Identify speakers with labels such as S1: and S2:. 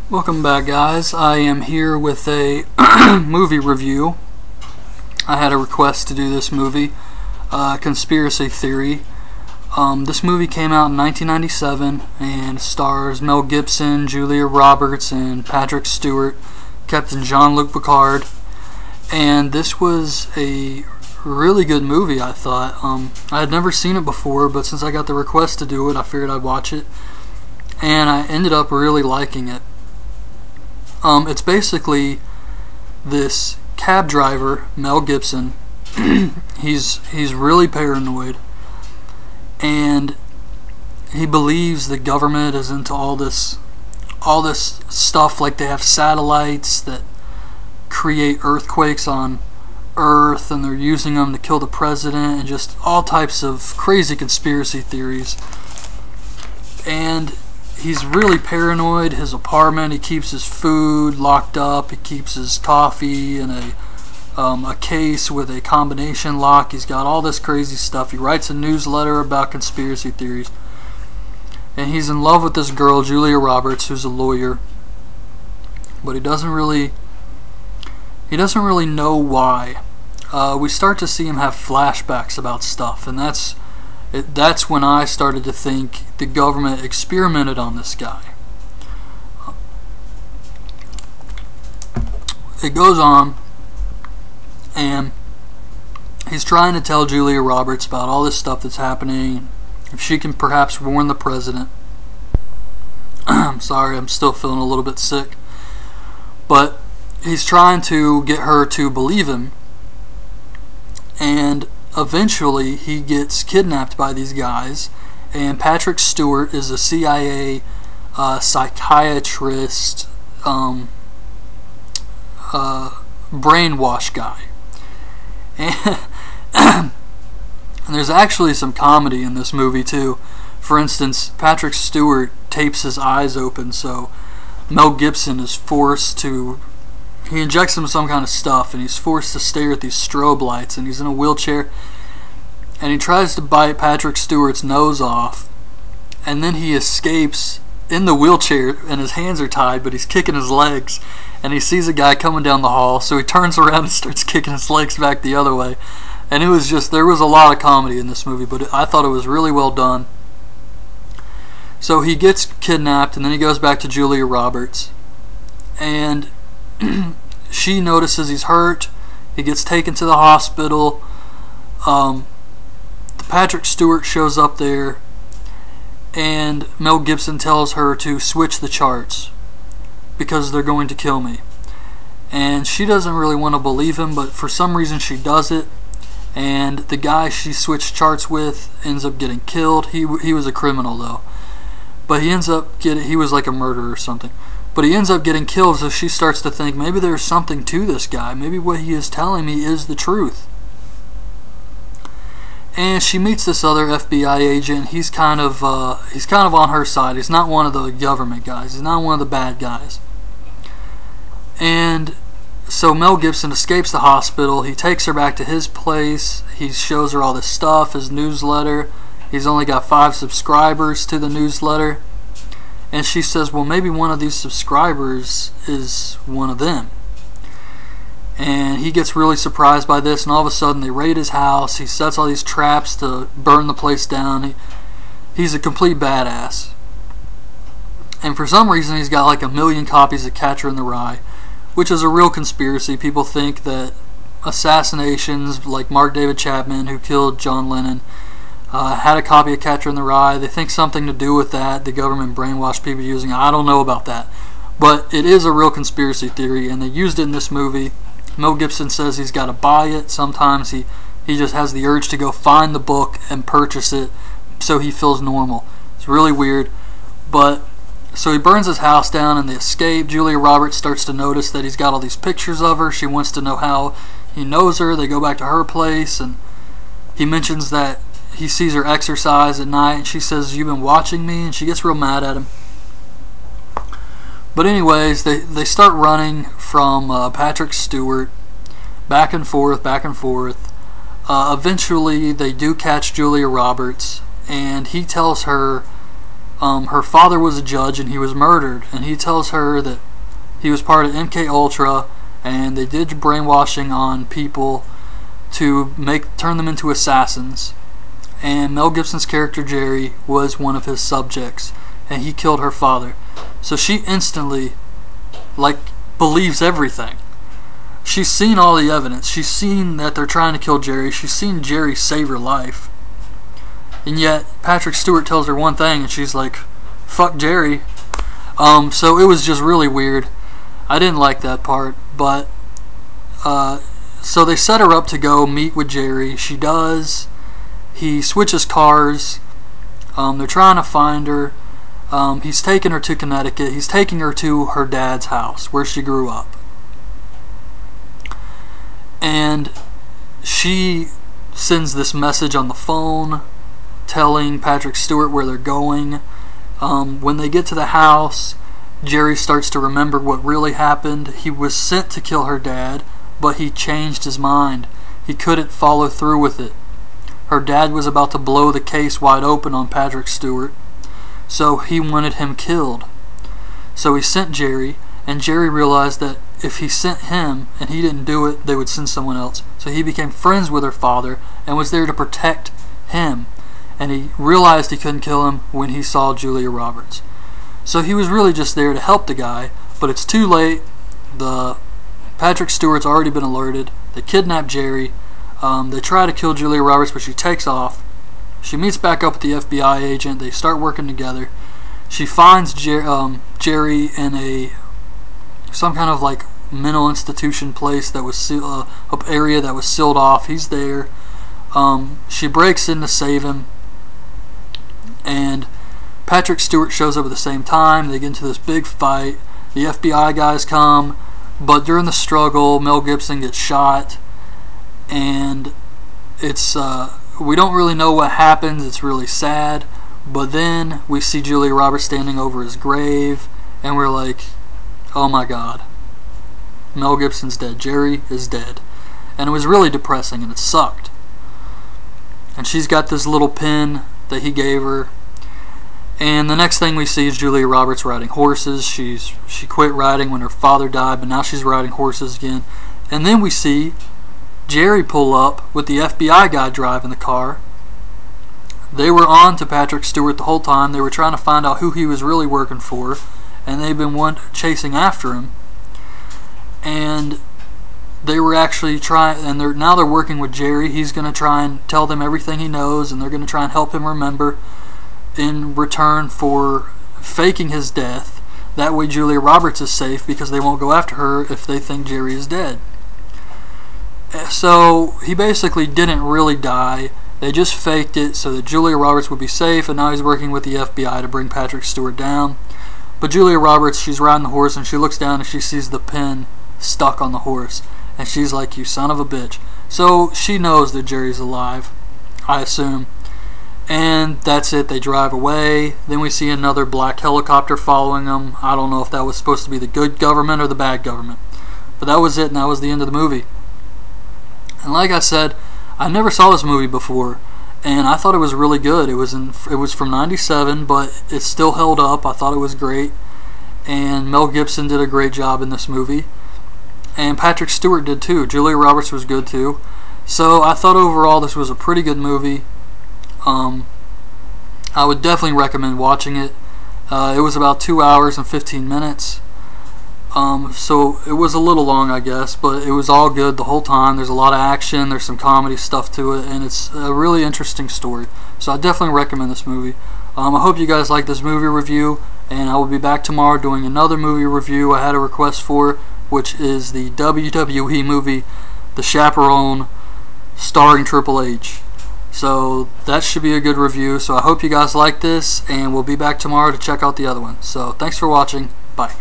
S1: Welcome back, guys. I am here with a movie review. I had a request to do this movie, Conspiracy Theory. This movie came out in 1997 and stars Mel Gibson, Julia Roberts, and Patrick Stewart, Captain Jean-Luc Picard. And this was a really good movie, I thought. I had never seen it before, but since I got the request to do it, I figured I'd watch it. And I ended up really liking it. It's basically this cab driver, Mel Gibson. he's really paranoid, and he believes the government is into all this stuff. Like, they have satellites that create earthquakes on Earth, and they're using them to kill the president, and just all types of crazy conspiracy theories. And he's really paranoid. His apartment, he keeps his food locked up. He keeps his coffee in a case with a combination lock. He's got all this crazy stuff. He writes a newsletter about conspiracy theories. And he's in love with this girl, Julia Roberts, who's a lawyer. But he doesn't really know why. We start to see him have flashbacks about stuff, and that's when I started to think the government experimented on this guy. It goes on, and he's trying to tell Julia Roberts about all this stuff that's happening, if she can perhaps warn the president. I'm sorry, I'm still feeling a little bit sick. But he's trying to get her to believe him, and eventually he gets kidnapped by these guys, and Patrick Stewart is a CIA psychiatrist, brainwash guy. And there's actually some comedy in this movie too. For instance, Patrick Stewart tapes his eyes open, so Mel Gibson is forced to... He injects him some kind of stuff, and he's forced to stare at these strobe lights, and he's in a wheelchair, and he tries to bite Patrick Stewart's nose off, and then he escapes in the wheelchair, and his hands are tied, but he's kicking his legs, and he sees a guy coming down the hall, so he turns around and starts kicking his legs back the other way. And it was just, there was a lot of comedy in this movie, but I thought it was really well done. So he gets kidnapped, and then he goes back to Julia Roberts, and she notices he's hurt. He gets taken to the hospital. Patrick Stewart shows up there, and Mel Gibson tells her to switch the charts because they're going to kill me. And she doesn't really want to believe him, but for some reason she does it. And the guy she switched charts with ends up getting killed. He was a criminal though, but he was like a murderer or something. But he ends up getting killed, so she starts to think maybe there's something to this guy. Maybe what he is telling me is the truth. And she meets this other FBI agent. He's kind of on her side. He's not one of the government guys. He's not one of the bad guys. And so Mel Gibson escapes the hospital. He takes her back to his place. He shows her all this stuff, his newsletter. He's only got 5 subscribers to the newsletter. And she says, well, maybe one of these subscribers is one of them. And he gets really surprised by this, and all of a sudden they raid his house. He sets all these traps to burn the place down. He's a complete badass. And for some reason he's got like 1 million copies of Catcher in the Rye, which is a real conspiracy. People think that assassinations, like Mark David Chapman, who killed John Lennon, had a copy of Catcher in the Rye. They think something to do with that. The government brainwashed people using it. I don't know about that. But it is a real conspiracy theory, and they used it in this movie. Mel Gibson says he's got to buy it. Sometimes he just has the urge to go find the book and purchase it so he feels normal. It's really weird. But so he burns his house down and they escape. Julia Roberts starts to notice that he's got all these pictures of her. She wants to know how he knows her. They go back to her place, and he mentions that he sees her exercise at night, and she says, "You've been watching me," and she gets real mad at him. But anyways, they start running from Patrick Stewart, back and forth, back and forth. Eventually, they do catch Julia Roberts, and he tells her her father was a judge and he was murdered, and he tells her that he was part of MK Ultra and they did brainwashing on people to turn them into assassins. And Mel Gibson's character Jerry was one of his subjects, and he killed her father. So she instantly, like, believes everything. She's seen all the evidence. She's seen that they're trying to kill Jerry. She's seen Jerry save her life. And yet Patrick Stewart tells her one thing and she's like, fuck Jerry. So it was just really weird. I didn't like that part, but so they set her up to go meet with Jerry. She does. He switches cars. They're trying to find her. He's taking her to Connecticut. He's taking her to her dad's house where she grew up. And she sends this message on the phone telling Patrick Stewart where they're going. When they get to the house, Jerry starts to remember what really happened. He was sent to kill her dad, but he changed his mind. He couldn't follow through with it. Her dad was about to blow the case wide open on Patrick Stewart, so he wanted him killed. So he sent Jerry, and Jerry realized that if he sent him and he didn't do it, they would send someone else. So he became friends with her father and was there to protect him. And he realized he couldn't kill him when he saw Julia Roberts. So he was really just there to help the guy, but it's too late. Patrick Stewart's already been alerted. They kidnap Jerry. They try to kill Julia Roberts, but she takes off. She meets back up with the FBI agent. They start working together. She finds Jerry in some kind of like mental institution place that was area that was sealed off. He's there. She breaks in to save him, and Patrick Stewart shows up at the same time. They get into this big fight. The FBI guys come, but during the struggle, Mel Gibson gets shot, and it's we don't really know what happens. It's really sad, but then we see Julia Roberts standing over his grave, and we're like, oh my god, Mel Gibson's dead. Jerry is dead. And it was really depressing, and it sucked. And she's got this little pin that he gave her. And the next thing we see is Julia Roberts riding horses. She quit riding when her father died, but now she's riding horses again. And then we see Jerry pull up with the FBI guy driving the car. They were on to Patrick Stewart the whole time. They were trying to find out who he was really working for, and they've been chasing after him. And they were actually trying, and now they're working with Jerry. He's going to try and tell them everything he knows, and they're going to try and help him remember in return for faking his death. That way Julia Roberts is safe because they won't go after her if they think Jerry is dead. So he basically didn't really die. They just faked it so that Julia Roberts would be safe, and now he's working with the FBI to bring Patrick Stewart down. But Julia Roberts, she's riding the horse, and she looks down and she sees the pin stuck on the horse. And she's like, you son of a bitch. So she knows that Jerry's alive, I assume. And that's it. They drive away. Then we see another black helicopter following them. I don't know if that was supposed to be the good government or the bad government. But that was it, and that was the end of the movie. And like I said, I never saw this movie before, and I thought it was really good. It was from '97, but it still held up. I thought it was great, and Mel Gibson did a great job in this movie, and Patrick Stewart did too. Julia Roberts was good too. So I thought overall this was a pretty good movie. I would definitely recommend watching it. It was about 2 hours and 15 minutes. So it was a little long, I guess, but it was all good the whole time. There's a lot of action, there's some comedy stuff to it, and it's a really interesting story. So I definitely recommend this movie. I hope you guys like this movie review, and I will be back tomorrow doing another movie review I had a request for, which is the WWE movie The Chaperone, starring Triple H. So that should be a good review. So I hope you guys like this, and we'll be back tomorrow to check out the other one. So thanks for watching. Bye.